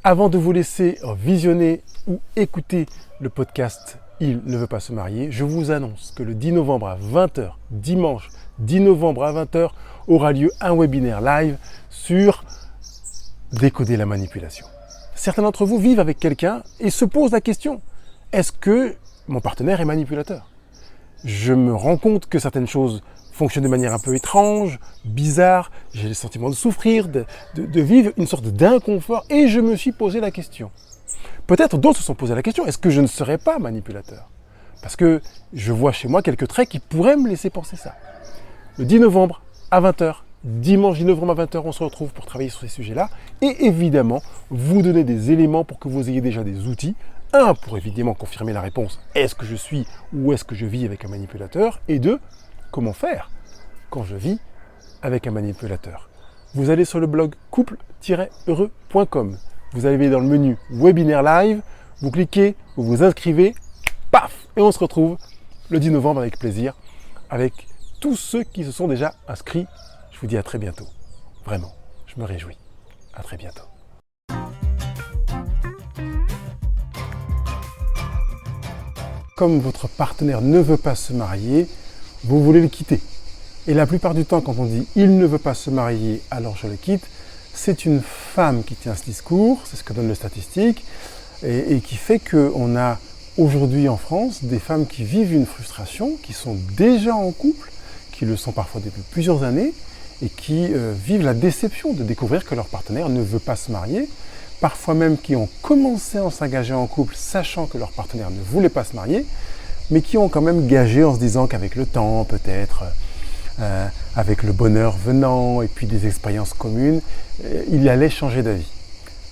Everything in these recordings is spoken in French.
Avant de vous laisser visionner ou écouter le podcast « Il ne veut pas se marier », je vous annonce que le 10 novembre à 20h, dimanche 10 novembre à 20h, aura lieu un webinaire live sur décoder la manipulation. Certains d'entre vous vivent avec quelqu'un et se posent la question « Est-ce que mon partenaire est manipulateur ?» Je me rends compte que certaines choses fonctionnent de manière un peu étrange, bizarre, j'ai le sentiment de souffrir, de vivre une sorte d'inconfort et je me suis posé la question. Peut-être d'autres se sont posé la question, est-ce que je ne serais pas manipulateur? Parce que je vois chez moi quelques traits qui pourraient me laisser penser ça. Le 10 novembre à 20h, dimanche 10 novembre à 20h, on se retrouve pour travailler sur ces sujets-là et évidemment vous donner des éléments pour que vous ayez déjà des outils. Un, pour évidemment confirmer la réponse, est-ce que je suis ou est-ce que je vis avec un manipulateur? Et deux, comment faire quand je vis avec un manipulateur? Vous allez sur le blog couple-heureux.com. Vous allez dans le menu webinaire live, vous cliquez, vous vous inscrivez, paf! Et on se retrouve le 10 novembre avec plaisir, avec tous ceux qui se sont déjà inscrits. Je vous dis à très bientôt. Vraiment, je me réjouis. À très bientôt. Comme votre partenaire ne veut pas se marier, vous voulez le quitter. Et la plupart du temps, quand on dit « il ne veut pas se marier, alors je le quitte », c'est une femme qui tient ce discours, c'est ce que donnent les statistiques, et qui fait qu'on a aujourd'hui en France des femmes qui vivent une frustration, qui sont déjà en couple, qui le sont parfois depuis plusieurs années, et qui vivent la déception de découvrir que leur partenaire ne veut pas se marier, parfois même qui ont commencé à s'engager en couple sachant que leur partenaire ne voulait pas se marier, mais qui ont quand même gagé en se disant qu'avec le temps, peut-être, avec le bonheur venant et puis des expériences communes, il allait changer d'avis.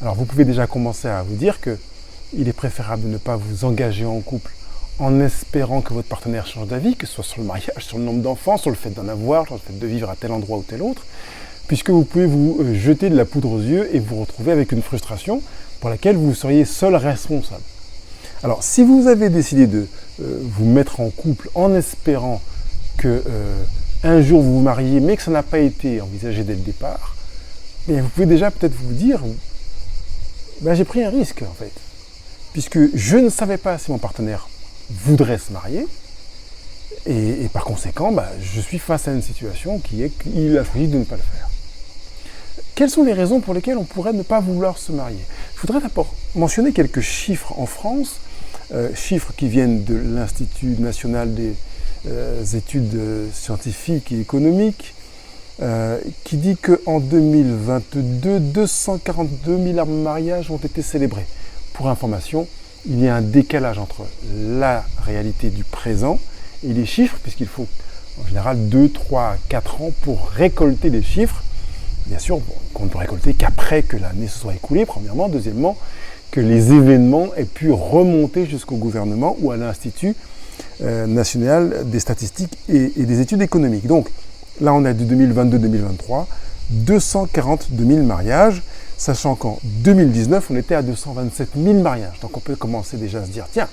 Alors vous pouvez déjà commencer à vous dire qu'il est préférable de ne pas vous engager en couple en espérant que votre partenaire change d'avis, que ce soit sur le mariage, sur le nombre d'enfants, sur le fait d'en avoir, sur le fait de vivre à tel endroit ou tel autre, puisque vous pouvez vous jeter de la poudre aux yeux et vous retrouver avec une frustration pour laquelle vous seriez seul responsable. Alors, si vous avez décidé de vous mettre en couple en espérant que un jour vous vous mariez, mais que ça n'a pas été envisagé dès le départ, bien, vous pouvez déjà peut-être vous dire ben, j'ai pris un risque en fait, puisque je ne savais pas si mon partenaire voudrait se marier, et par conséquent, ben, je suis face à une situation qui est qu'il a choisi de ne pas le faire. Quelles sont les raisons pour lesquelles on pourrait ne pas vouloir se marier? Je voudrais d'abord mentionner quelques chiffres en France, chiffres qui viennent de l'Institut national des études scientifiques et économiques, qui dit qu'en 2022, 242 000 mariages ont été célébrés. Pour information, il y a un décalage entre la réalité du présent et les chiffres, puisqu'il faut en général 2, 3, 4 ans pour récolter les chiffres. Bien sûr, qu'on ne peut récolter qu'après que l'année se soit écoulée, premièrement. Deuxièmement, que les événements aient pu remonter jusqu'au gouvernement ou à l'Institut national des statistiques et des études économiques. Donc, là, on a du 2022-2023, 242 000 mariages, sachant qu'en 2019, on était à 227 000 mariages. Donc, on peut commencer déjà à se dire, tiens,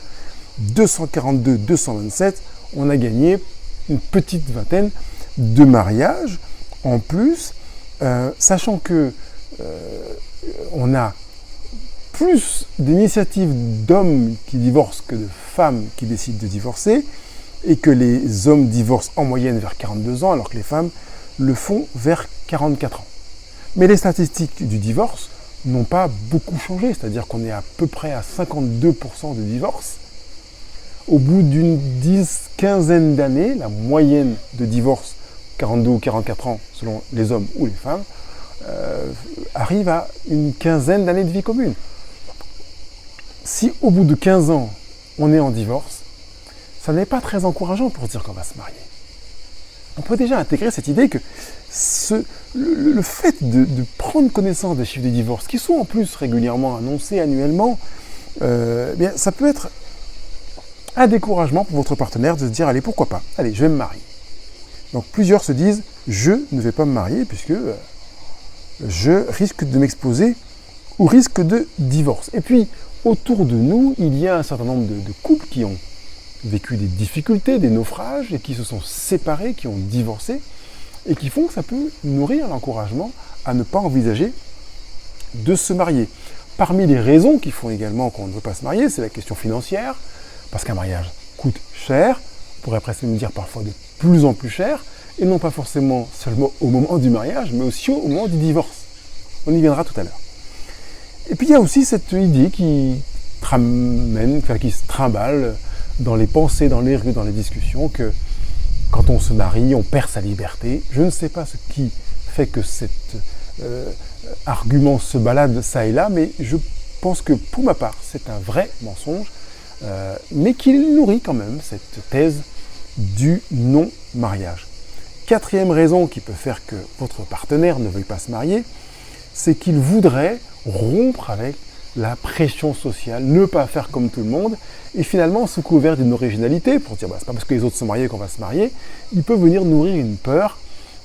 242, 227, on a gagné une petite vingtaine de mariages en plus, sachant que on a plus d'initiatives d'hommes qui divorcent que de femmes qui décident de divorcer, et que les hommes divorcent en moyenne vers 42 ans, alors que les femmes le font vers 44 ans. Mais les statistiques du divorce n'ont pas beaucoup changé, c'est-à-dire qu'on est à peu près à 52% de divorce. Au bout d'une quinzaine d'années, la moyenne de divorce, 42 ou 44 ans selon les hommes ou les femmes, arrive à une quinzaine d'années de vie commune. Si au bout de 15 ans, on est en divorce, ça n'est pas très encourageant pour se dire qu'on va se marier. On peut déjà intégrer cette idée que le fait de prendre connaissance des chiffres des divorces, qui sont en plus régulièrement annoncés annuellement, bien, ça peut être un découragement pour votre partenaire de se dire « Allez, pourquoi pas? Allez, je vais me marier. » Donc plusieurs se disent « Je ne vais pas me marier puisque je risque de m'exposer au risque de divorce. » Et puis, autour de nous, il y a un certain nombre de couples qui ont vécu des difficultés, des naufrages, et qui se sont séparés, qui ont divorcé, et qui font que ça peut nourrir l'encouragement à ne pas envisager de se marier. Parmi les raisons qui font également qu'on ne veut pas se marier, c'est la question financière, parce qu'un mariage coûte cher, on pourrait presque me dire parfois de plus en plus cher, et non pas forcément seulement au moment du mariage, mais aussi au moment du divorce. On y viendra tout à l'heure. Et puis il y a aussi cette idée qui se trimballe dans les pensées, dans les rues, dans les discussions, que quand on se marie, on perd sa liberté. Je ne sais pas ce qui fait que cet argument se balade ça et là, mais je pense que pour ma part, c'est un vrai mensonge, mais qu'il nourrit quand même cette thèse du non-mariage. Quatrième raison qui peut faire que votre partenaire ne veuille pas se marier, c'est qu'il voudrait rompre avec la pression sociale, ne pas faire comme tout le monde, et finalement, sous couvert d'une originalité, pour dire c'est pas parce que les autres sont mariés qu'on va se marier, il peut venir nourrir une peur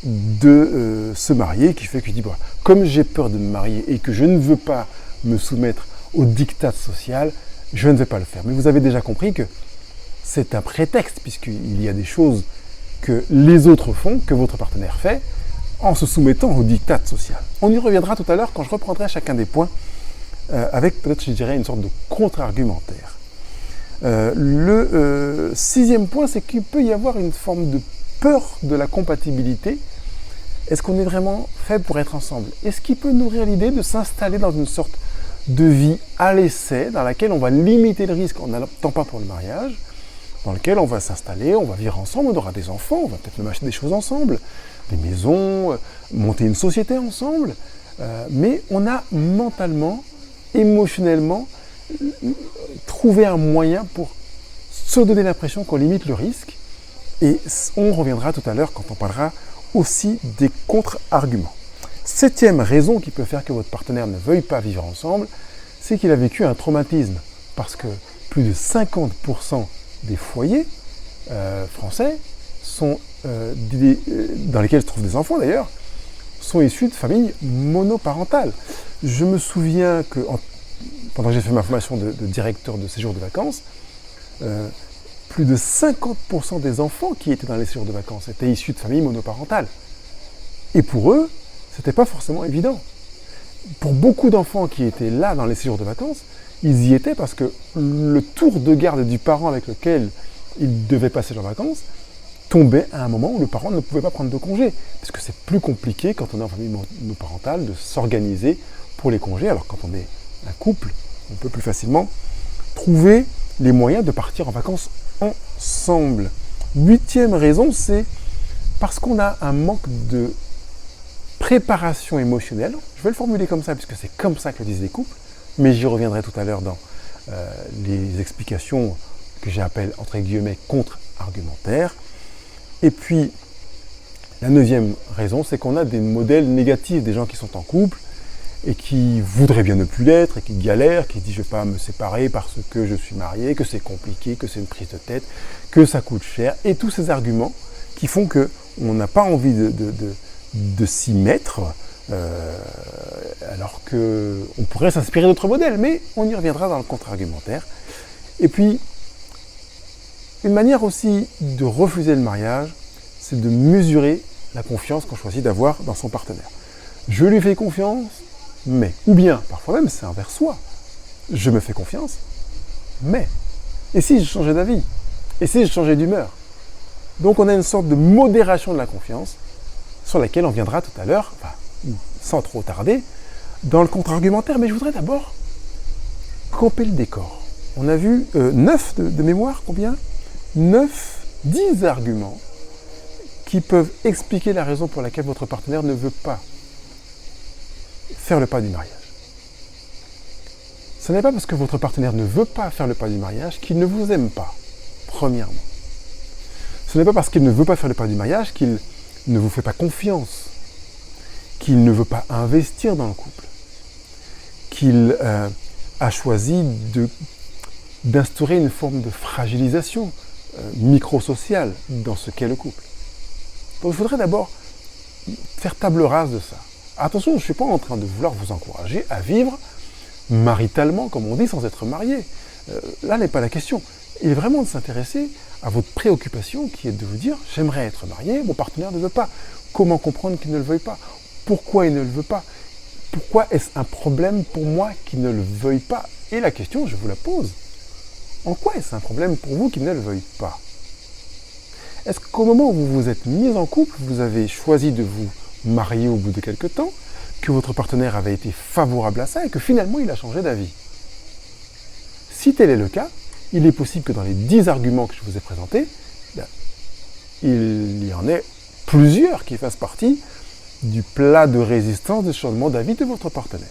de se marier, qui fait qu'il dit comme j'ai peur de me marier et que je ne veux pas me soumettre au diktat social, je ne vais pas le faire. Mais vous avez déjà compris que c'est un prétexte, puisqu'il y a des choses que les autres font, que votre partenaire fait, en se soumettant au diktat social. On y reviendra tout à l'heure quand je reprendrai chacun des points avec peut-être, je dirais, une sorte de contre-argumentaire. Le sixième point, c'est qu'il peut y avoir une forme de peur de la compatibilité. Est-ce qu'on est vraiment fait pour être ensemble? Est-ce qu'il peut nourrir l'idée de s'installer dans une sorte de vie à l'essai, dans laquelle on va limiter le risque en n'attendant pas pour le mariage, dans lequel on va s'installer, on va vivre ensemble, on aura des enfants, on va peut-être même acheter des choses ensemble, des maisons, monter une société ensemble, mais on a mentalement, émotionnellement, trouvé un moyen pour se donner l'impression qu'on limite le risque, et on reviendra tout à l'heure quand on parlera aussi des contre-arguments. Septième raison qui peut faire que votre partenaire ne veuille pas vivre ensemble, c'est qu'il a vécu un traumatisme, parce que plus de 50% des foyers français sont, dans lesquels se trouvent des enfants d'ailleurs, sont issus de familles monoparentales. Je me souviens que pendant que j'ai fait ma formation de directeur de séjour de vacances, plus de 50% des enfants qui étaient dans les séjours de vacances étaient issus de familles monoparentales. Et pour eux, c'était pas forcément évident. Pour beaucoup d'enfants qui étaient là dans les séjours de vacances, ils y étaient parce que le tour de garde du parent avec lequel ils devaient passer leurs vacances tombait à un moment où le parent ne pouvait pas prendre de congé. Parce que c'est plus compliqué quand on est en famille monoparentale de s'organiser pour les congés. Alors quand on est un couple, on peut plus facilement trouver les moyens de partir en vacances ensemble. Huitième raison, c'est parce qu'on a un manque de préparation émotionnelle. Je vais le formuler comme ça, puisque c'est comme ça que le disent les couples, mais j'y reviendrai tout à l'heure dans les explications que j'appelle, entre guillemets, contre-argumentaires. Et puis, la neuvième raison, c'est qu'on a des modèles négatifs, des gens qui sont en couple et qui voudraient bien ne plus l'être, et qui galèrent, qui disent « je ne vais pas me séparer parce que je suis marié, que c'est compliqué, que c'est une prise de tête, que ça coûte cher », et tous ces arguments qui font qu'on n'a pas envie de s'y mettre, alors qu'on pourrait s'inspirer d'autres modèles, mais on y reviendra dans le contre-argumentaire. Et puis, une manière aussi de refuser le mariage, c'est de mesurer la confiance qu'on choisit d'avoir dans son partenaire. Je lui fais confiance, mais, ou bien, parfois même c'est envers soi, je me fais confiance, mais, et si je changeais d'avis? Et si je changeais d'humeur? Donc on a une sorte de modération de la confiance, sur laquelle on viendra tout à l'heure, sans trop tarder, dans le contre-argumentaire. Mais je voudrais d'abord camper le décor. On a vu 9 de mémoire, combien 10 arguments qui peuvent expliquer la raison pour laquelle votre partenaire ne veut pas faire le pas du mariage. Ce n'est pas parce que votre partenaire ne veut pas faire le pas du mariage qu'il ne vous aime pas, premièrement. Ce n'est pas parce qu'il ne veut pas faire le pas du mariage qu'il ne vous fait pas confiance, qu'il ne veut pas investir dans le couple, qu'il a choisi d'instaurer une forme de fragilisation microsociale dans ce qu'est le couple. Donc je voudrais d'abord faire table rase de ça. Attention, je ne suis pas en train de vouloir vous encourager à vivre maritalement, comme on dit, sans être marié. Là n'est pas la question. Il est vraiment de s'intéresser à votre préoccupation qui est de vous dire « j'aimerais être marié, mon partenaire ne veut pas ». Comment comprendre qu'il ne le veuille pas? Pourquoi il ne le veut pas? Pourquoi est-ce un problème pour moi qui ne le veuille pas? Et la question, je vous la pose. En quoi est-ce un problème pour vous qui ne le veuille pas? Est-ce qu'au moment où vous vous êtes mis en couple, vous avez choisi de vous marier au bout de quelque temps, que votre partenaire avait été favorable à ça et que finalement il a changé d'avis? Si tel est le cas, il est possible que dans les 10 arguments que je vous ai présentés, il y en ait plusieurs qui fassent partie du plat de résistance de changement d'avis de votre partenaire.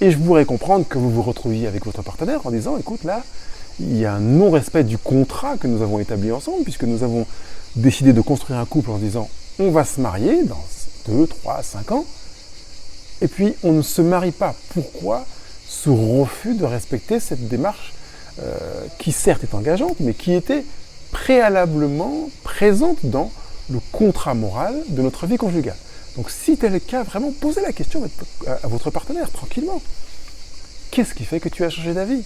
Et je pourrais comprendre que vous vous retrouviez avec votre partenaire en disant, écoute, là, il y a un non-respect du contrat que nous avons établi ensemble, puisque nous avons décidé de construire un couple en disant, on va se marier dans 2, 3, 5 ans, et puis on ne se marie pas. Pourquoi ce refus de respecter cette démarche qui certes est engageante, mais qui était préalablement présente dans le contrat moral de notre vie conjugale? Donc si tel est le cas, vraiment posez la question à votre partenaire tranquillement. Qu'est-ce qui fait que tu as changé d'avis?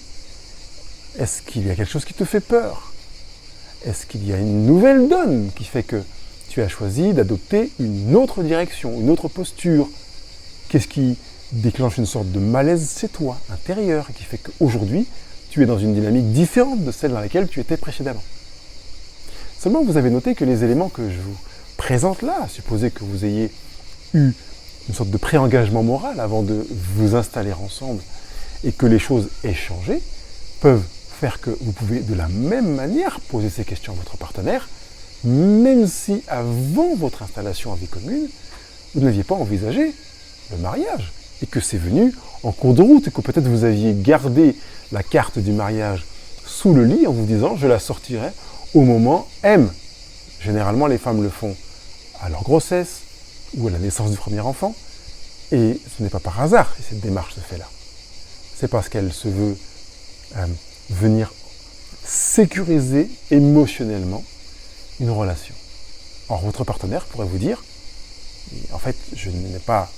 Est-ce qu'il y a quelque chose qui te fait peur? Est-ce qu'il y a une nouvelle donne qui fait que tu as choisi d'adopter une autre direction, une autre posture? Qu'est-ce qui déclenche une sorte de malaise chez toi, intérieur, et qui fait qu'aujourd'hui, tu es dans une dynamique différente de celle dans laquelle tu étais précédemment? Seulement, vous avez noté que les éléments que je vous présente là, supposez que vous ayez eu une sorte de pré-engagement moral avant de vous installer ensemble et que les choses aient changé, peuvent faire que vous pouvez de la même manière poser ces questions à votre partenaire, même si avant votre installation en vie commune, vous n'aviez pas envisagé le mariage et que c'est venu en cours de route et que peut-être vous aviez gardé la carte du mariage sous le lit en vous disant « je la sortirai au moment M ». Généralement, les femmes le font à leur grossesse ou à la naissance du premier enfant. Et ce n'est pas par hasard si cette démarche se fait là. C'est parce qu'elle se veut venir sécuriser émotionnellement une relation. Or, votre partenaire pourrait vous dire, en fait, je n'ai pas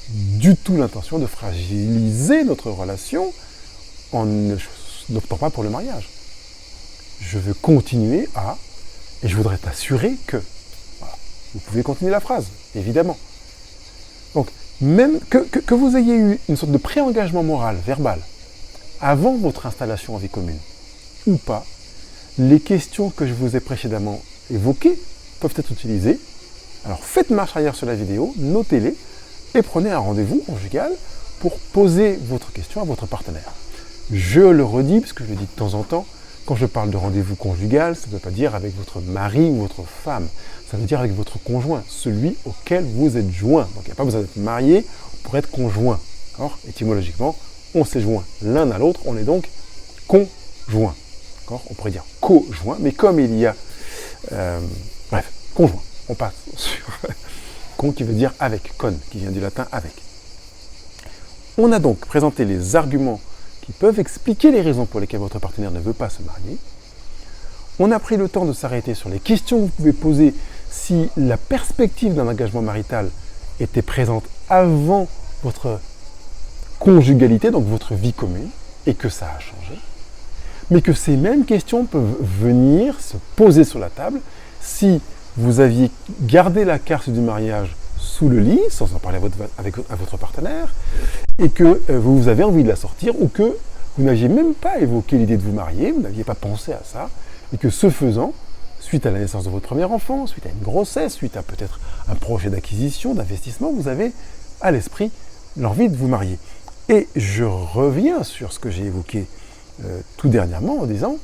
du tout l'intention de fragiliser notre relation en n'optant pas pour le mariage. Je veux continuer à, et je voudrais t'assurer que, voilà, vous pouvez continuer la phrase, évidemment. Donc, même que vous ayez eu une sorte de pré-engagement moral, verbal, avant votre installation en vie commune, ou pas, les questions que je vous ai précédemment évoquées peuvent être utilisées. Alors faites marche arrière sur la vidéo, notez-les, et prenez un rendez-vous conjugal pour poser votre question à votre partenaire. Je le redis, parce que je le dis de temps en temps, quand je parle de rendez-vous conjugal, ça ne veut pas dire avec votre mari ou votre femme, ça veut dire avec votre conjoint, celui auquel vous êtes joint. Donc il n'y a pas besoin d'être marié pour être conjoint. Étymologiquement, on s'est joint l'un à l'autre, on est donc conjoint. On pourrait dire co-joint, mais comme il y a... bref, conjoint. On passe sur con qui veut dire avec, con, qui vient du latin avec. On a donc présenté les arguments qui peuvent expliquer les raisons pour lesquelles votre partenaire ne veut pas se marier. On a pris le temps de s'arrêter sur les questions que vous pouvez poser si la perspective d'un engagement marital était présente avant votre conjugalité, donc votre vie commune, et que ça a changé. Mais que ces mêmes questions peuvent venir se poser sur la table si vous aviez gardé la carte du mariage sous le lit, sans en parler à votre partenaire, et que vous avez envie de la sortir, ou que vous n'aviez même pas évoqué l'idée de vous marier, vous n'aviez pas pensé à ça, et que ce faisant, suite à la naissance de votre premier enfant, suite à une grossesse, suite à peut-être un projet d'acquisition, d'investissement, vous avez à l'esprit l'envie de vous marier. Et je reviens sur ce que j'ai évoqué tout dernièrement en disant,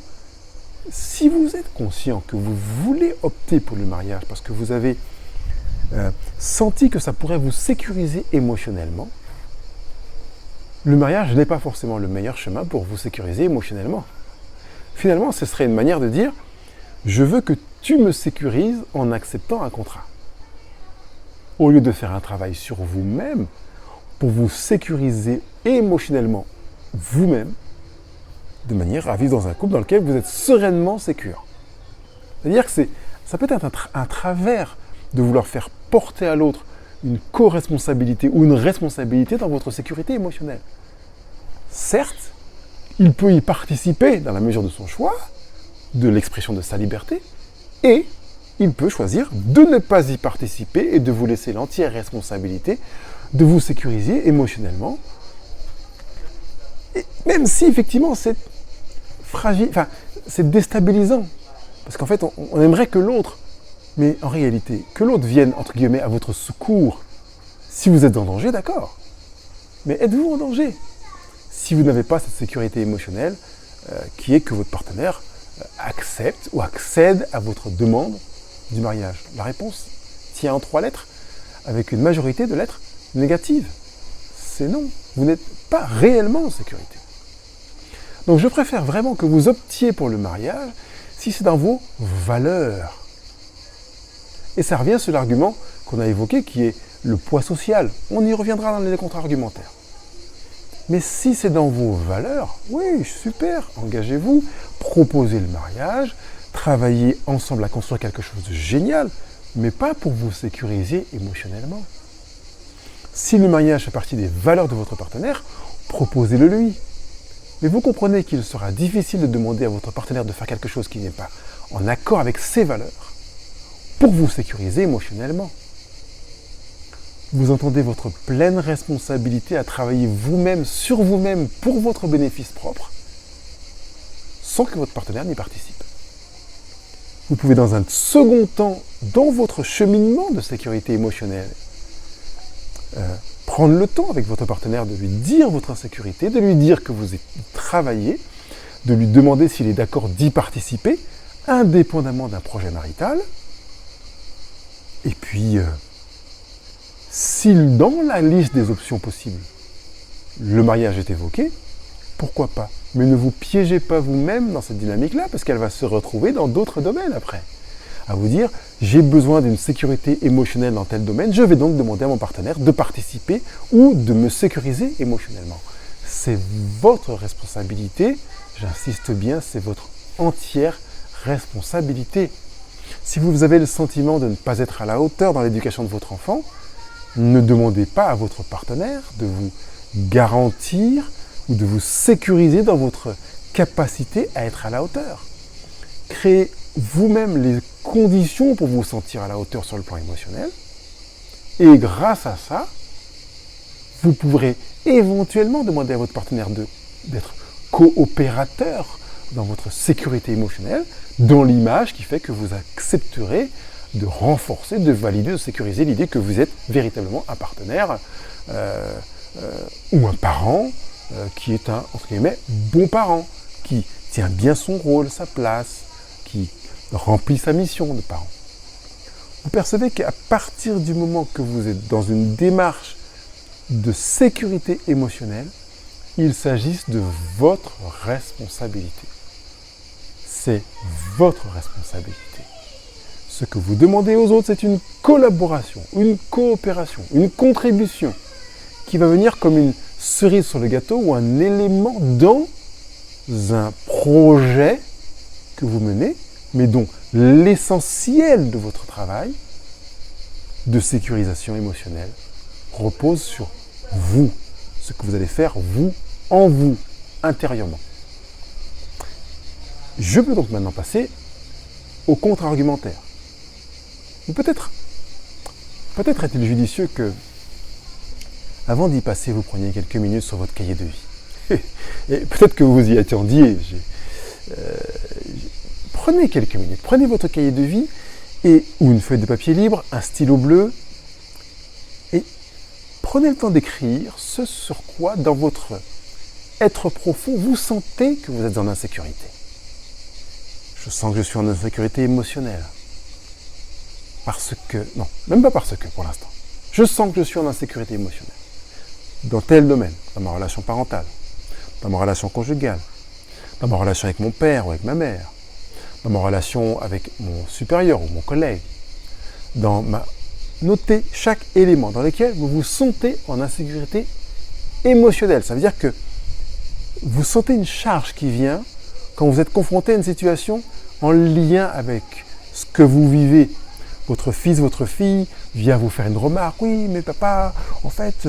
si vous êtes conscient que vous voulez opter pour le mariage parce que vous avez senti que ça pourrait vous sécuriser émotionnellement, le mariage n'est pas forcément le meilleur chemin pour vous sécuriser émotionnellement. Finalement, ce serait une manière de dire « je veux que tu me sécurises en acceptant un contrat ». Au lieu de faire un travail sur vous-même pour vous sécuriser émotionnellement vous-même, de manière à vivre dans un couple dans lequel vous êtes sereinement sécure. C'est-à-dire que ça peut être un travers de vouloir faire porter à l'autre une co-responsabilité ou une responsabilité dans votre sécurité émotionnelle. Certes, il peut y participer dans la mesure de son choix, de l'expression de sa liberté, et il peut choisir de ne pas y participer et de vous laisser l'entière responsabilité de vous sécuriser émotionnellement. Et même si effectivement c'est fragile, enfin c'est déstabilisant. Parce qu'en fait, on aimerait que l'autre, mais en réalité, que l'autre vienne, entre guillemets, à votre secours. Si vous êtes en danger, d'accord. Mais êtes-vous en danger si vous n'avez pas cette sécurité émotionnelle qui est que votre partenaire accepte ou accède à votre demande du mariage? La réponse tient en 3 lettres, avec une majorité de lettres négatives. C'est non. Vous n'êtes pas réellement en sécurité. Donc je préfère vraiment que vous optiez pour le mariage si c'est dans vos valeurs. Et ça revient sur l'argument qu'on a évoqué qui est le poids social. On y reviendra dans les contre-argumentaires. Mais si c'est dans vos valeurs, oui, super, engagez-vous, proposez le mariage, travaillez ensemble à construire quelque chose de génial, mais pas pour vous sécuriser émotionnellement. Si le mariage fait partie des valeurs de votre partenaire, proposez-le lui. Mais vous comprenez qu'il sera difficile de demander à votre partenaire de faire quelque chose qui n'est pas en accord avec ses valeurs pour vous sécuriser émotionnellement. Vous entendez votre pleine responsabilité à travailler vous-même, sur vous-même, pour votre bénéfice propre, sans que votre partenaire n'y participe. Vous pouvez dans un second temps, dans votre cheminement de sécurité émotionnelle, prendre le temps avec votre partenaire de lui dire votre insécurité, de lui dire que vous travaillez, de lui demander s'il est d'accord d'y participer, indépendamment d'un projet marital. Et puis, si dans la liste des options possibles, le mariage est évoqué, pourquoi pas? Mais ne vous piégez pas vous-même dans cette dynamique-là, parce qu'elle va se retrouver dans d'autres domaines après. À vous dire, j'ai besoin d'une sécurité émotionnelle dans tel domaine, je vais donc demander à mon partenaire de participer ou de me sécuriser émotionnellement. C'est votre responsabilité, j'insiste bien, c'est votre entière responsabilité. Si vous avez le sentiment de ne pas être à la hauteur dans l'éducation de votre enfant, ne demandez pas à votre partenaire de vous garantir ou de vous sécuriser dans votre capacité à être à la hauteur. Créez vous-même les conditions pour vous sentir à la hauteur sur le plan émotionnel. Et grâce à ça, vous pourrez éventuellement demander à votre partenaire d'être coopérateur dans votre sécurité émotionnelle, dans l'image qui fait que vous accepterez de renforcer, de valider, de sécuriser l'idée que vous êtes véritablement un partenaire ou un parent qui est un, entre guillemets, bon parent, qui tient bien son rôle, sa place, qui remplit sa mission de parent. Vous percevez qu'à partir du moment que vous êtes dans une démarche de sécurité émotionnelle, il s'agisse de votre responsabilité. C'est votre responsabilité. Ce que vous demandez aux autres, c'est une collaboration, une coopération, une contribution qui va venir comme une cerise sur le gâteau ou un élément dans un projet que vous menez, mais dont l'essentiel de votre travail de sécurisation émotionnelle repose sur vous, ce que vous allez faire vous, en vous, intérieurement. Je peux donc maintenant passer au contre-argumentaire. Ou peut-être est-il judicieux que, avant d'y passer, vous preniez quelques minutes sur votre cahier de vie. Et peut-être que vous y attendiez. Prenez quelques minutes, prenez votre cahier de vie ou une feuille de papier libre, un stylo bleu, et prenez le temps d'écrire ce sur quoi, dans votre être profond, vous sentez que vous êtes en insécurité. Je sens que je suis en insécurité émotionnelle. Parce que, non, même pas parce que pour l'instant. Je sens que je suis en insécurité émotionnelle. Dans tel domaine, dans ma relation parentale, dans ma relation conjugale, dans ma relation avec mon père ou avec ma mère, dans ma relation avec mon supérieur ou mon collègue, notez chaque élément dans lequel vous vous sentez en insécurité émotionnelle. Ça veut dire que vous sentez une charge qui vient quand vous êtes confronté à une situation en lien avec ce que vous vivez. Votre fils, votre fille vient vous faire une remarque. Oui, mais papa, en fait,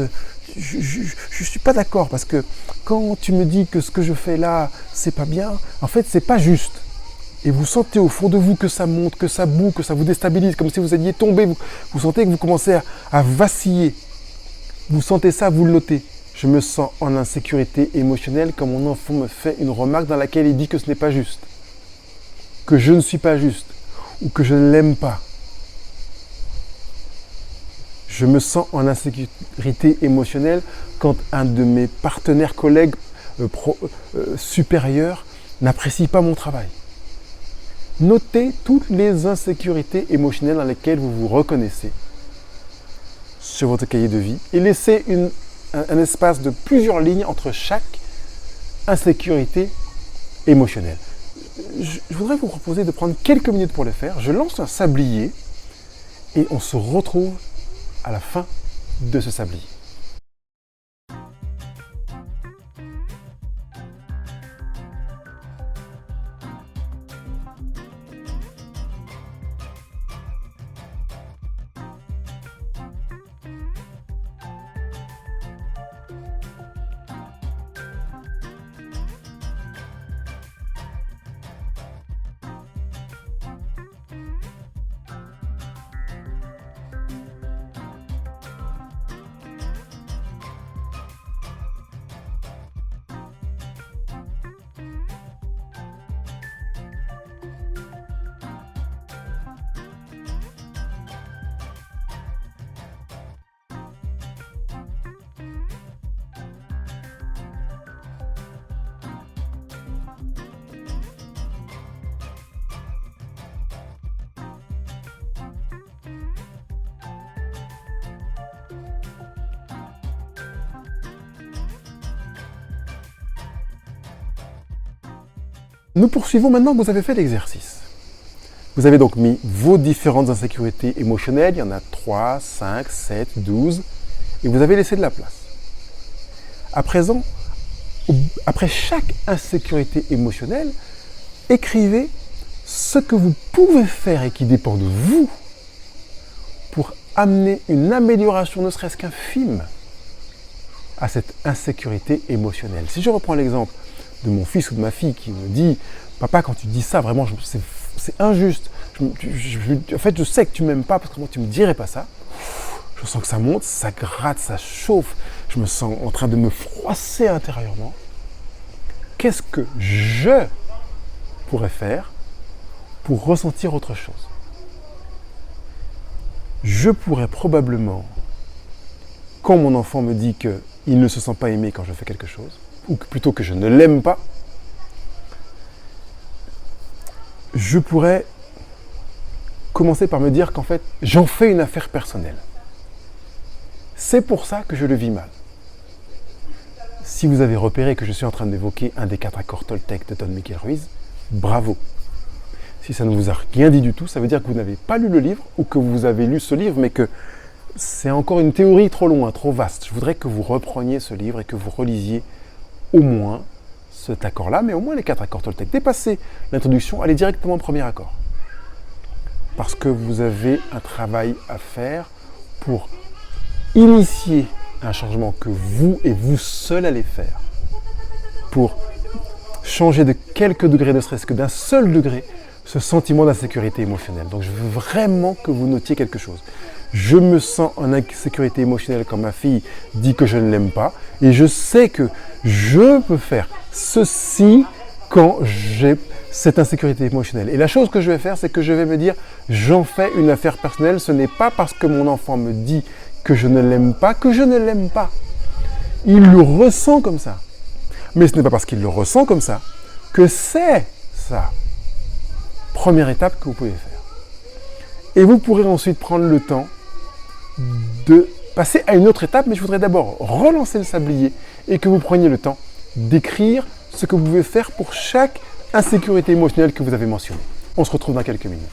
je ne suis pas d'accord parce que quand tu me dis que ce que je fais là, c'est pas bien, en fait, c'est pas juste. Et vous sentez au fond de vous que ça monte, que ça boue, que ça vous déstabilise, comme si vous alliez tomber. Vous sentez que vous commencez à vaciller. Vous sentez ça, vous le notez. Je me sens en insécurité émotionnelle quand mon enfant me fait une remarque dans laquelle il dit que ce n'est pas juste, que je ne suis pas juste ou que je ne l'aime pas. Je me sens en insécurité émotionnelle quand un de mes partenaires, collègues, supérieurs n'apprécie pas mon travail. Notez toutes les insécurités émotionnelles dans lesquelles vous vous reconnaissez sur votre cahier de vie et laissez un espace de plusieurs lignes entre chaque insécurité émotionnelle. Je voudrais vous proposer de prendre quelques minutes pour le faire. Je lance un sablier et on se retrouve à la fin de ce sablier. Nous poursuivons maintenant que vous avez fait l'exercice. Vous avez donc mis vos différentes insécurités émotionnelles, il y en a 3, 5, 7, 12, et vous avez laissé de la place. À présent, après chaque insécurité émotionnelle, écrivez ce que vous pouvez faire et qui dépend de vous pour amener une amélioration, ne serait-ce qu'infime, à cette insécurité émotionnelle. Si je reprends l'exemple de mon fils ou de ma fille qui me dit « Papa, quand tu dis ça, vraiment, c'est injuste. En fait, je sais que tu ne m'aimes pas parce que moi, tu ne me dirais pas ça. » Je sens que ça monte, ça gratte, ça chauffe. Je me sens en train de me froisser intérieurement. Qu'est-ce que je pourrais faire pour ressentir autre chose? Je pourrais probablement, quand mon enfant me dit qu'il ne se sent pas aimé quand je fais quelque chose, ou plutôt que je ne l'aime pas, je pourrais commencer par me dire qu'en fait, j'en fais une affaire personnelle. C'est pour ça que je le vis mal. Si vous avez repéré que je suis en train d'évoquer un des 4 accords Toltec de Don Miguel Ruiz, bravo. Si ça ne vous a rien dit du tout, ça veut dire que vous n'avez pas lu le livre ou que vous avez lu ce livre, mais que c'est encore une théorie trop loin, trop vaste. Je voudrais que vous repreniez ce livre et que vous relisiez au moins cet accord-là, mais au moins les 4 accords Toltec. Dépassez l'introduction, allez directement au premier accord. Parce que vous avez un travail à faire pour initier un changement que vous et vous seul allez faire. Pour changer de quelques degrés, ne serait-ce que d'un seul degré, ce sentiment d'insécurité émotionnelle. Donc je veux vraiment que vous notiez quelque chose. Je me sens en insécurité émotionnelle quand ma fille dit que je ne l'aime pas et je sais que je peux faire ceci quand j'ai cette insécurité émotionnelle. Et la chose que je vais faire, c'est que je vais me dire j'en fais une affaire personnelle. Ce n'est pas parce que mon enfant me dit que je ne l'aime pas que je ne l'aime pas. Il le ressent comme ça. Mais ce n'est pas parce qu'il le ressent comme ça que c'est ça. Première étape que vous pouvez faire. Et vous pourrez ensuite prendre le temps de passer à une autre étape, mais je voudrais d'abord relancer le sablier et que vous preniez le temps d'écrire ce que vous pouvez faire pour chaque insécurité émotionnelle que vous avez mentionnée. On se retrouve dans quelques minutes.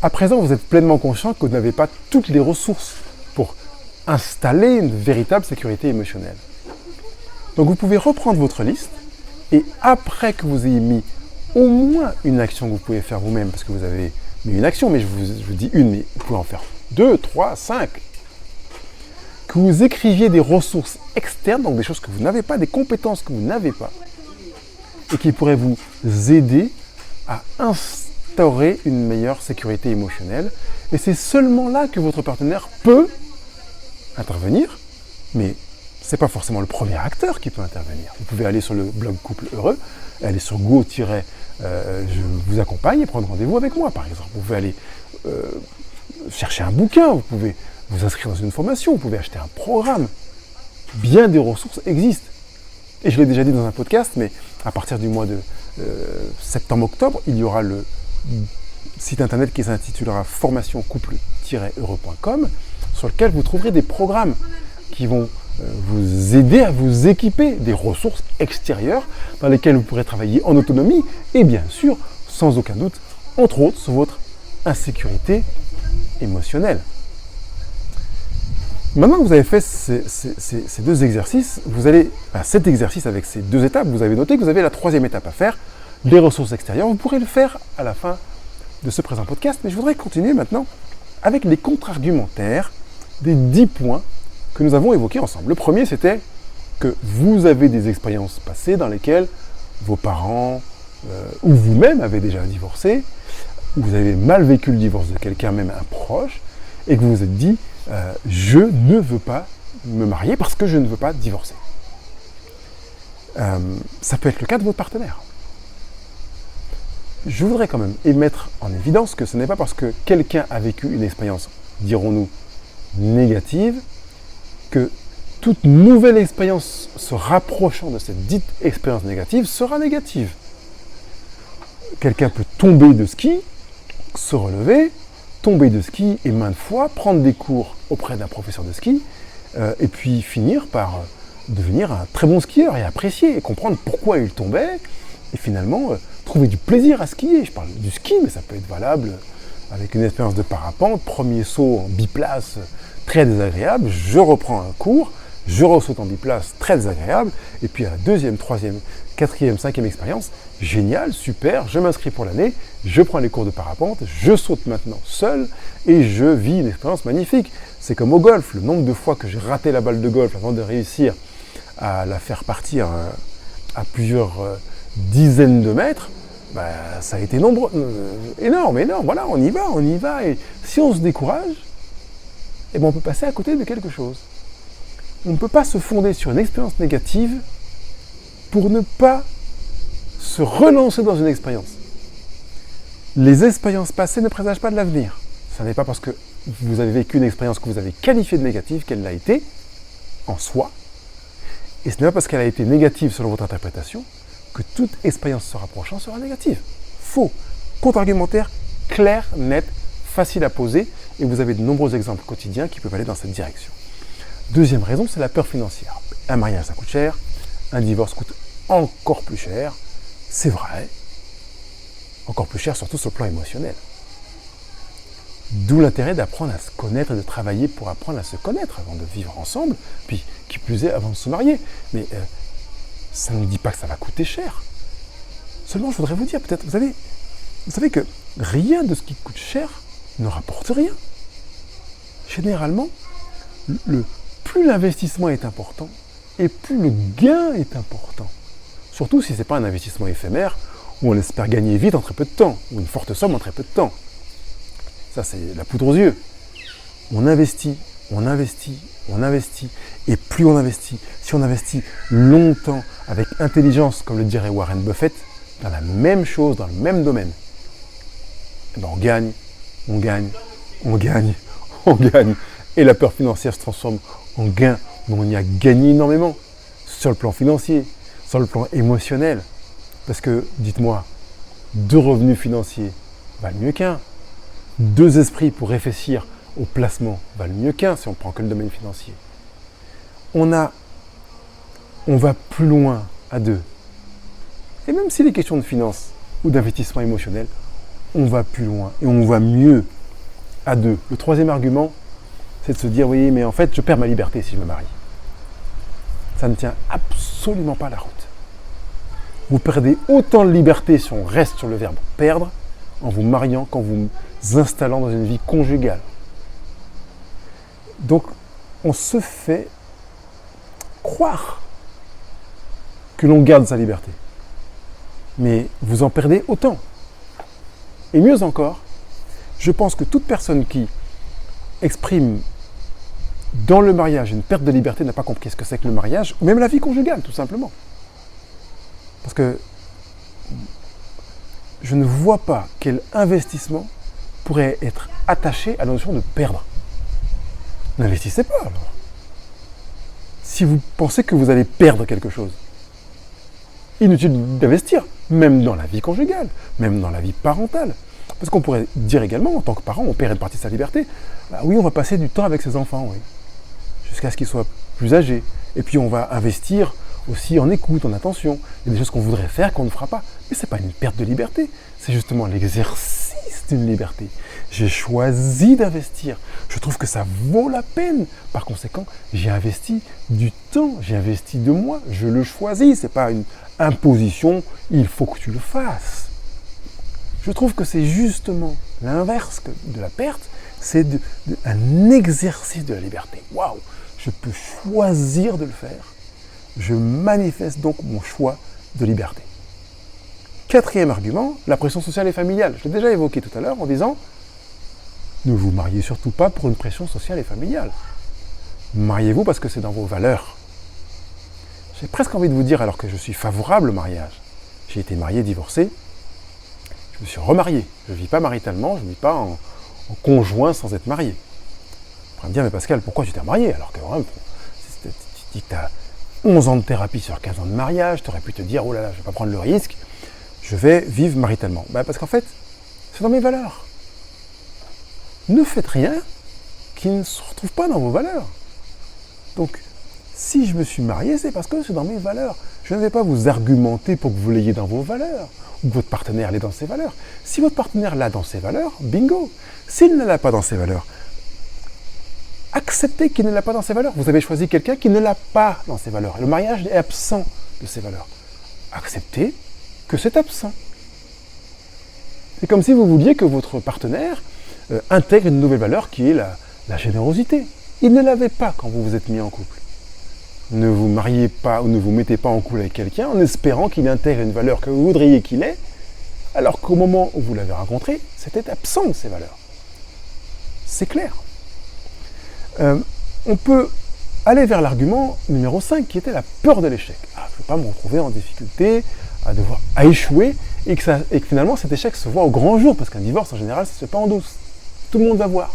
À présent, vous êtes pleinement conscient que vous n'avez pas toutes les ressources pour installer une véritable sécurité émotionnelle. Donc vous pouvez reprendre votre liste et après que vous ayez mis au moins une action que vous pouvez faire vous-même, parce que vous avez mis une action, mais je vous dis une, mais vous pouvez en faire 2, 3, 5, que vous écriviez des ressources externes, donc des choses que vous n'avez pas, des compétences que vous n'avez pas, et qui pourraient vous aider à instaurer une meilleure sécurité émotionnelle. Et c'est seulement là que votre partenaire peut intervenir, mais ce n'est pas forcément le premier acteur qui peut intervenir. Vous pouvez aller sur le blog Couple Heureux, aller sur je vous accompagne et prendre rendez-vous avec moi, par exemple. Vous pouvez aller chercher un bouquin, vous pouvez vous inscrire dans une formation, vous pouvez acheter un programme. Bien des ressources existent. Et je l'ai déjà dit dans un podcast, mais à partir du mois de septembre-octobre, il y aura le site internet qui s'intitulera formationcouple-heureux.com, sur lequel vous trouverez des programmes qui vont vous aider à vous équiper des ressources extérieures dans lesquelles vous pourrez travailler en autonomie et bien sûr, sans aucun doute, entre autres, sur votre insécurité émotionnelle. Maintenant que vous avez fait ces deux exercices, cet exercice avec ces deux étapes, vous avez noté que vous avez la troisième étape à faire, les ressources extérieures. Vous pourrez le faire à la fin de ce présent podcast, mais je voudrais continuer maintenant avec les contre-argumentaires des 10 points que nous avons évoqués ensemble. Le premier, c'était que vous avez des expériences passées dans lesquelles vos parents ou vous-même avez déjà divorcé, ou vous avez mal vécu le divorce de quelqu'un, même un proche, et que vous vous êtes dit je ne veux pas me marier parce que je ne veux pas divorcer. Ça peut être le cas de votre partenaire. Je voudrais quand même mettre en évidence que ce n'est pas parce que quelqu'un a vécu une expérience, dirons-nous, négative, que toute nouvelle expérience se rapprochant de cette dite expérience négative sera négative. Quelqu'un peut tomber de ski, se relever, tomber de ski et maintes fois prendre des cours auprès d'un professeur de ski et puis finir par devenir un très bon skieur et apprécier et comprendre pourquoi il tombait et finalement trouver du plaisir à skier. Je parle du ski, mais ça peut être valable avec une expérience de parapente, premier saut en biplace très désagréable, je reprends un cours, je ressaute en biplace très désagréable et puis à la deuxième, troisième, quatrième, cinquième expérience, génial, super, je m'inscris pour l'année, je prends les cours de parapente, je saute maintenant seul et je vis une expérience magnifique. C'est comme au golf, le nombre de fois que j'ai raté la balle de golf avant de réussir à la faire partir à plusieurs dizaines de mètres, ça a été énorme, voilà, on y va, et si on se décourage, on peut passer à côté de quelque chose. On ne peut pas se fonder sur une expérience négative pour ne pas se relancer dans une expérience. Les expériences passées ne présagent pas de l'avenir. Ce n'est pas parce que vous avez vécu une expérience que vous avez qualifiée de négative qu'elle l'a été en soi. Et ce n'est pas parce qu'elle a été négative selon votre interprétation que toute expérience se rapprochant sera négative. Faux. Contre-argumentaire clair, net, facile à poser, et vous avez de nombreux exemples quotidiens qui peuvent aller dans cette direction. Deuxième raison, c'est la peur financière. Un mariage, ça coûte cher, un divorce coûte encore plus cher, c'est vrai, encore plus cher surtout sur le plan émotionnel. D'où l'intérêt d'apprendre à se connaître et de travailler pour apprendre à se connaître avant de vivre ensemble, puis qui plus est avant de se marier. Mais ça ne dit pas que ça va coûter cher. Seulement, je voudrais vous dire, peut-être, vous savez que rien de ce qui coûte cher ne rapporte rien. Généralement, plus l'investissement est important et plus le gain est important. Surtout si ce n'est pas un investissement éphémère où on espère gagner vite en très peu de temps, ou une forte somme en très peu de temps. Ça, c'est la poudre aux yeux. On investit, et plus on investit, si on investit longtemps, avec intelligence, comme le dirait Warren Buffett, dans la même chose, dans le même domaine, on gagne, et la peur financière se transforme en gain, mais on y a gagné énormément, sur le plan financier, sur le plan émotionnel, parce que, dites-moi, 2 revenus financiers valent mieux qu'un, 2 esprits pour réfléchir au placement valent mieux qu'un, si on prend que le domaine financier. On va plus loin à 2. Et même s'il est question de finances ou d'investissement émotionnel, on va plus loin et on va mieux à deux. Le troisième argument, c'est de se dire, oui, mais en fait, je perds ma liberté si je me marie. Ça ne tient absolument pas la route. Vous perdez autant de liberté si on reste sur le verbe perdre en vous mariant qu'en vous installant dans une vie conjugale. Donc, on se fait croire que l'on garde sa liberté. Mais vous en perdez autant. Et mieux encore, je pense que toute personne qui exprime dans le mariage une perte de liberté n'a pas compris ce que c'est que le mariage, ou même la vie conjugale, tout simplement. Parce que je ne vois pas quel investissement pourrait être attaché à la notion de perdre. N'investissez pas alors. Si vous pensez que vous allez perdre quelque chose, inutile d'investir, même dans la vie conjugale, même dans la vie parentale. Parce qu'on pourrait dire également, en tant que parent, on perd une partie de sa liberté. Bah oui, on va passer du temps avec ses enfants, oui, jusqu'à ce qu'ils soient plus âgés. Et puis on va investir aussi en écoute, en attention. Il y a des choses qu'on voudrait faire qu'on ne fera pas. Mais ce n'est pas une perte de liberté, c'est justement l'exercice d'une liberté. J'ai choisi d'investir. Je trouve que ça vaut la peine. Par conséquent, j'ai investi du temps, j'ai investi de moi. Je le choisis, ce n'est pas une imposition, il faut que tu le fasses. Je trouve que c'est justement l'inverse de la perte, c'est un exercice de la liberté. Waouh, je peux choisir de le faire. Je manifeste donc mon choix de liberté. Quatrième argument, la pression sociale et familiale. Je l'ai déjà évoqué tout à l'heure en disant ne vous mariez surtout pas pour une pression sociale et familiale. Mariez-vous parce que c'est dans vos valeurs. J'ai presque envie de vous dire, alors que je suis favorable au mariage, j'ai été marié, divorcé, je me suis remarié. Je ne vis pas maritalement, je ne vis pas en conjoint sans être marié. On va me dire, mais Pascal, pourquoi tu t'es marié? Alors que vraiment, tu dis que tu as 11 ans de thérapie sur 15 ans de mariage, tu aurais pu te dire, oh là là, je ne vais pas prendre le risque, je vais vivre maritalement. Parce qu'en fait, c'est dans mes valeurs. Ne faites rien qui ne se retrouve pas dans vos valeurs. Donc, si je me suis marié, c'est parce que c'est dans mes valeurs. Je ne vais pas vous argumenter pour que vous l'ayez dans vos valeurs, ou que votre partenaire l'ait dans ses valeurs. Si votre partenaire l'a dans ses valeurs, bingo. S'il ne l'a pas dans ses valeurs, acceptez qu'il ne l'a pas dans ses valeurs. Vous avez choisi quelqu'un qui ne l'a pas dans ses valeurs. Le mariage est absent de ses valeurs. Acceptez que c'est absent. C'est comme si vous vouliez que votre partenaire intègre une nouvelle valeur qui est la générosité. Il ne l'avait pas quand vous vous êtes mis en couple. Ne vous mariez pas ou ne vous mettez pas en couple avec quelqu'un en espérant qu'il intègre une valeur que vous voudriez qu'il ait, alors qu'au moment où vous l'avez rencontré, c'était absent de ces valeurs. C'est clair. On peut aller vers l'argument numéro 5 qui était la peur de l'échec. Je ne veux pas me retrouver en difficulté, à échouer, et que finalement cet échec se voit au grand jour, parce qu'un divorce en général, ça ne se fait pas en douce. Tout le monde va voir.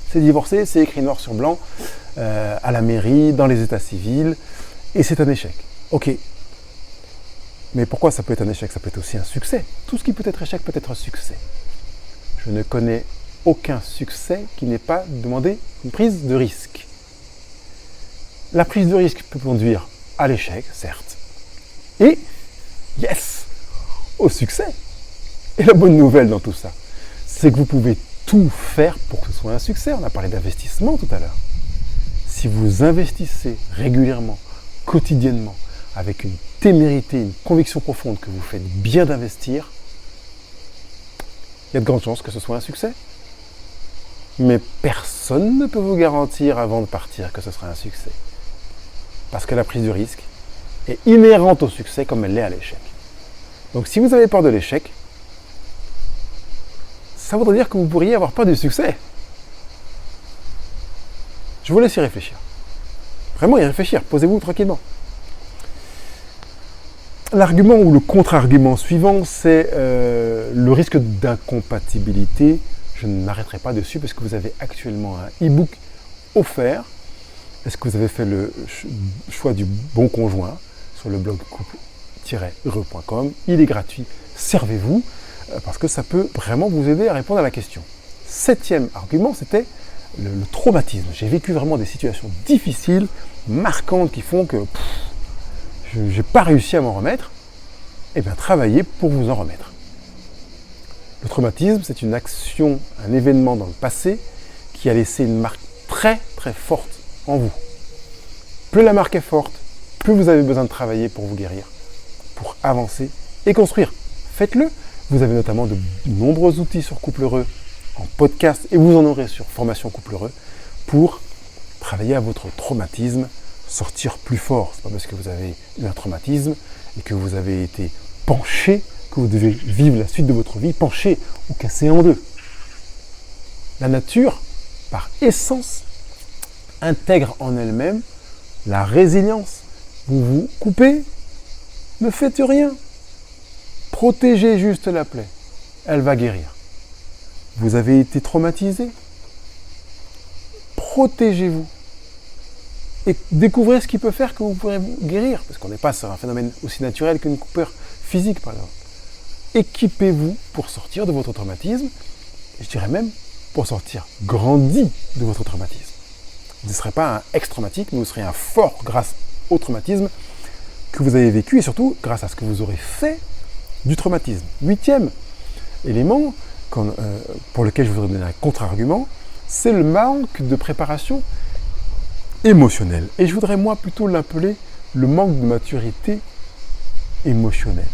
C'est divorcé, c'est écrit noir sur blanc, à la mairie, dans les états civils, et c'est un échec. Ok. Mais pourquoi ça peut être un échec? Ça peut être aussi un succès. Tout ce qui peut être échec peut être un succès. Je ne connais aucun succès qui n'ait pas demandé une prise de risque. La prise de risque peut conduire à l'échec, certes, et, yes, au succès. Et la bonne nouvelle dans tout ça, c'est que vous pouvez tout faire pour que ce soit un succès. On a parlé d'investissement tout à l'heure. Si vous investissez régulièrement, quotidiennement, avec une témérité, une conviction profonde que vous faites bien d'investir, il y a de grandes chances que ce soit un succès. Mais personne ne peut vous garantir avant de partir que ce sera un succès. Parce que la prise de risque est inhérente au succès comme elle l'est à l'échec. Donc si vous avez peur de l'échec, ça voudrait dire que vous pourriez avoir peur du succès. Je vous laisse y réfléchir. Vraiment y réfléchir, posez-vous tranquillement. L'argument ou le contre-argument suivant, c'est le risque d'incompatibilité. Je ne m'arrêterai pas dessus parce que vous avez actuellement un e-book offert. Est-ce que vous avez fait le choix du bon conjoint sur le blog couple-heureux.com? Il est gratuit, servez-vous, parce que ça peut vraiment vous aider à répondre à la question. Septième argument, c'était le traumatisme. J'ai vécu vraiment des situations difficiles, marquantes, qui font que je n'ai pas réussi à m'en remettre. Eh bien, travaillez pour vous en remettre. Le traumatisme, c'est une action, un événement dans le passé qui a laissé une marque très très forte en vous. Plus la marque est forte, plus vous avez besoin de travailler pour vous guérir, pour avancer et construire. Faites-le. Vous avez notamment de nombreux outils sur Couple Heureux en podcast et vous en aurez sur Formation Couple Heureux pour travailler à votre traumatisme, sortir plus fort. Ce n'est pas parce que vous avez eu un traumatisme et que vous avez été penché que vous devez vivre la suite de votre vie penché ou cassé en deux. La nature, par essence, intègre en elle-même la résilience. Vous vous coupez, ne faites rien. Protégez juste la plaie. Elle va guérir. Vous avez été traumatisé. Protégez-vous. Et découvrez ce qui peut faire que vous pourrez vous guérir. Parce qu'on n'est pas sur un phénomène aussi naturel qu'une coupure physique, par exemple. Équipez-vous pour sortir de votre traumatisme. Et je dirais même pour sortir grandi de votre traumatisme. Vous ne serez pas un ex-traumatique, mais vous serez un fort grâce au traumatisme que vous avez vécu et surtout grâce à ce que vous aurez fait du traumatisme. 8e élément pour lequel je voudrais donner un contre-argument, c'est le manque de préparation émotionnelle. Et je voudrais moi plutôt l'appeler le manque de maturité émotionnelle,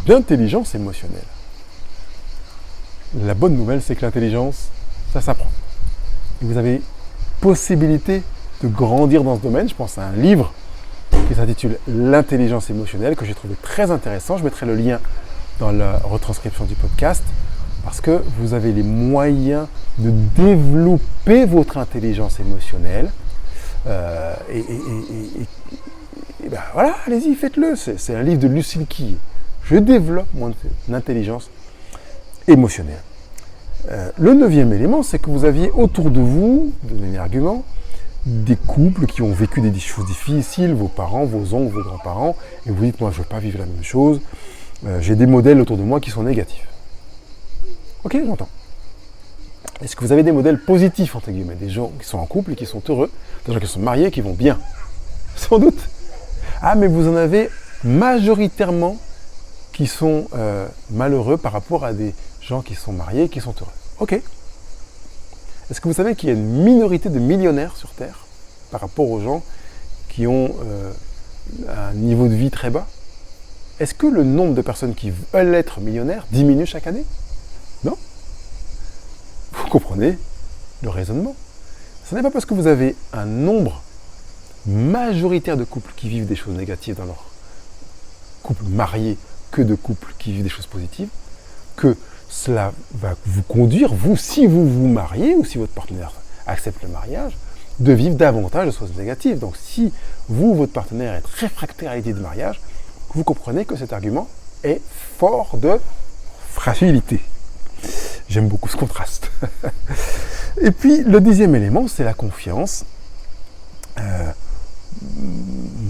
d'intelligence émotionnelle. La bonne nouvelle, c'est que l'intelligence, ça s'apprend. Et vous avez possibilité de grandir dans ce domaine. Je pense à un livre qui s'intitule « L'intelligence émotionnelle » que j'ai trouvé très intéressant. Je mettrai le lien dans la retranscription du podcast parce que vous avez les moyens de développer votre intelligence émotionnelle. Et ben voilà, allez-y, faites-le. C'est un livre de Lucille Quille. Je développe mon intelligence émotionnelle. Le 9e élément, c'est que vous aviez autour de vous, donnez un argument, des couples qui ont vécu des choses difficiles, vos parents, vos oncles, vos grands-parents, et vous dites, moi je ne veux pas vivre la même chose, j'ai des modèles autour de moi qui sont négatifs. Ok, j'entends. Est-ce que vous avez des modèles positifs, entre guillemets, des gens qui sont en couple et qui sont heureux, des gens qui sont mariés et qui vont bien? Sans doute. Ah, mais vous en avez majoritairement qui sont malheureux par rapport à des gens qui sont mariés et qui sont heureux. Ok. Est-ce que vous savez qu'il y a une minorité de millionnaires sur Terre par rapport aux gens qui ont un niveau de vie très bas? Est-ce que le nombre de personnes qui veulent être millionnaires diminue chaque année? Non. Vous comprenez le raisonnement. Ce n'est pas parce que vous avez un nombre majoritaire de couples qui vivent des choses négatives dans leur couple marié que de couples qui vivent des choses positives que cela va vous conduire, vous, si vous vous mariez ou si votre partenaire accepte le mariage, de vivre davantage de choses négatives. Donc si vous, votre partenaire, êtes réfractaire à l'idée de mariage, vous comprenez que cet argument est fort de fragilité. J'aime beaucoup ce contraste. Et puis le 10e élément, c'est la confiance.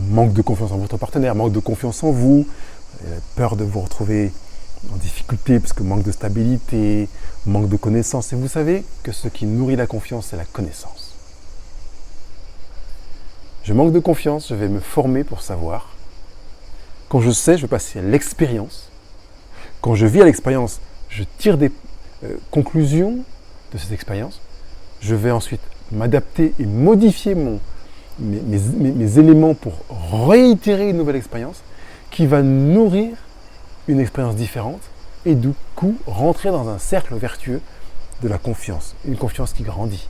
Manque de confiance en votre partenaire, manque de confiance en vous, peur de vous retrouver en difficulté parce que manque de stabilité, manque de connaissances. Et vous savez que ce qui nourrit la confiance, c'est la connaissance. Je manque de confiance, je vais me former pour savoir. Quand je sais, je vais passer à l'expérience. Quand je vis à l'expérience, je tire des conclusions de cette expérience. Je vais ensuite m'adapter et modifier mes éléments pour réitérer une nouvelle expérience qui va nourrir une expérience différente et du coup rentrer dans un cercle vertueux de la confiance, une confiance qui grandit.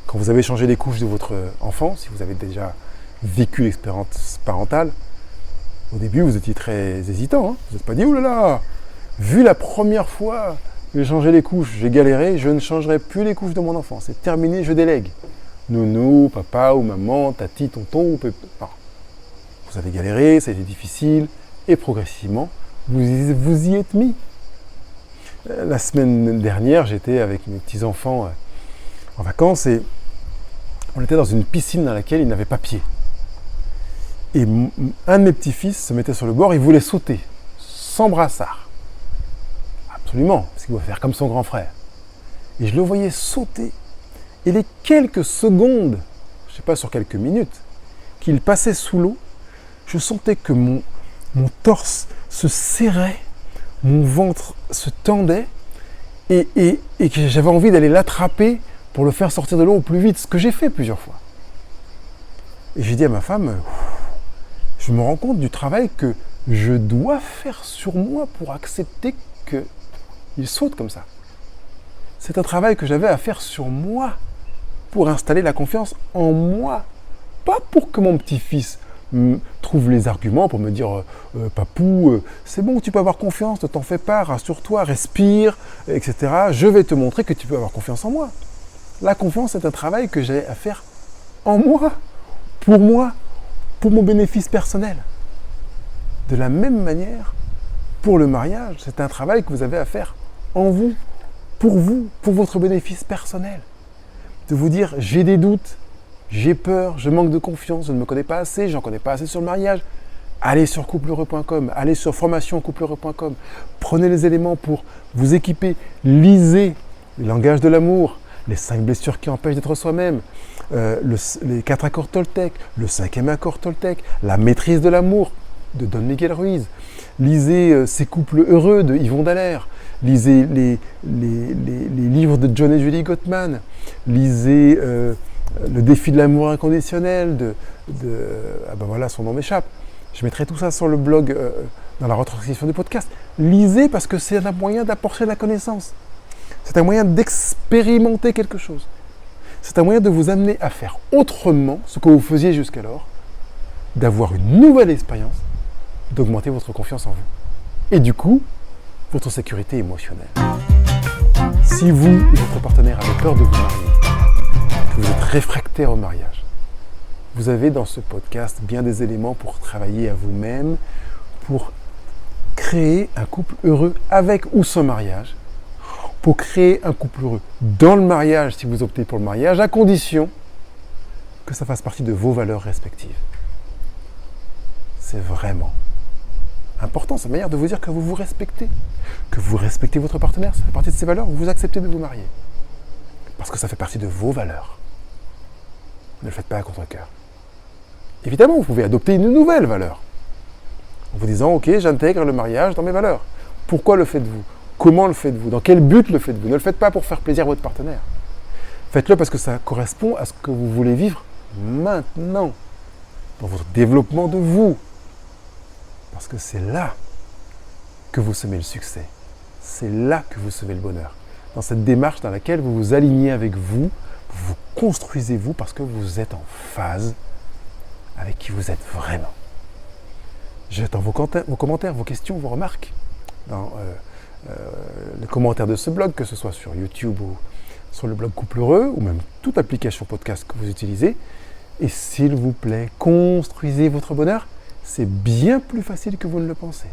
Quand vous avez changé les couches de votre enfant, si vous avez déjà vécu l'expérience parentale, au début vous étiez très hésitant, hein, vous n'êtes pas dit « Ouh là là, vu la première fois que j'ai changé les couches, j'ai galéré, je ne changerai plus les couches de mon enfant, c'est terminé, je délègue. Nounou, papa ou maman, tati, tonton ou pépé. » Vous avez galéré, ça a été difficile et progressivement, vous y êtes mis. La semaine dernière, j'étais avec mes petits-enfants en vacances et on était dans une piscine dans laquelle il n'avait pas pied. Et un de mes petits-fils se mettait sur le bord, il voulait sauter, sans brassard. Absolument, parce qu'il doit faire comme son grand frère. Et je le voyais sauter. Et les quelques secondes, je ne sais pas sur quelques minutes, qu'il passait sous l'eau, je sentais que mon torse se serrait, mon ventre se tendait et que j'avais envie d'aller l'attraper pour le faire sortir de l'eau au plus vite, ce que j'ai fait plusieurs fois. Et j'ai dit à ma femme, je me rends compte du travail que je dois faire sur moi pour accepter qu'il saute comme ça. C'est un travail que j'avais à faire sur moi pour installer la confiance en moi. Pas pour que mon petit-fils trouve les arguments pour me dire Papou, c'est bon, tu peux avoir confiance, ne t'en fais pas, rassure-toi, respire, etc. Je vais te montrer que tu peux avoir confiance en moi. La confiance est un travail que j'ai à faire en moi, pour mon bénéfice personnel. De la même manière, pour le mariage, c'est un travail que vous avez à faire en vous, pour votre bénéfice personnel. De vous dire, j'ai des doutes, j'ai peur, je manque de confiance, je ne me connais pas assez, j'en connais pas assez sur le mariage. Allez sur coupleheureux.com, allez sur formationcoupleheureux.com, prenez les éléments pour vous équiper, lisez les langages de l'amour, les 5 blessures qui empêchent d'être soi-même, les 4 accords Toltec, le 5e accord Toltec, la maîtrise de l'amour de Don Miguel Ruiz, lisez Ces couples heureux de Yvon Dallaire, lisez les livres de John et Julie Gottman, lisez Le défi de l'amour inconditionnel ah ben voilà, son nom m'échappe. Je mettrai tout ça sur le blog dans la retranscription du podcast. Lisez parce que c'est un moyen d'apporter la connaissance. C'est un moyen d'expérimenter quelque chose. C'est un moyen de vous amener à faire autrement ce que vous faisiez jusqu'alors, d'avoir une nouvelle expérience, d'augmenter votre confiance en vous. Et du coup, votre sécurité émotionnelle. Si vous et votre partenaire avez peur de vous marier, que vous êtes réfractaire au mariage, vous avez dans ce podcast bien des éléments pour travailler à vous-même, pour créer un couple heureux avec ou sans mariage, pour créer un couple heureux dans le mariage si vous optez pour le mariage, à condition que ça fasse partie de vos valeurs respectives. C'est vraiment important, c'est une manière de vous dire que vous vous respectez, que vous respectez votre partenaire, ça fait partie de ses valeurs, vous acceptez de vous marier. Parce que ça fait partie de vos valeurs. Ne le faites pas à contre-cœur. Évidemment, vous pouvez adopter une nouvelle valeur. En vous disant, ok, j'intègre le mariage dans mes valeurs. Pourquoi le faites-vous ? Comment le faites-vous ? Dans quel but le faites-vous ? Ne le faites pas pour faire plaisir à votre partenaire. Faites-le parce que ça correspond à ce que vous voulez vivre maintenant, dans votre développement de vous. Parce que c'est là que vous semez le succès. C'est là que vous semez le bonheur. Dans cette démarche dans laquelle vous vous alignez avec vous, vous vous construisez vous parce que vous êtes en phase avec qui vous êtes vraiment. J'attends vos commentaires, vos questions, vos remarques dans les commentaires de ce blog, que ce soit sur YouTube ou sur le blog Couple Heureux, ou même toute application podcast que vous utilisez. Et s'il vous plaît, construisez votre bonheur. C'est bien plus facile que vous ne le pensez.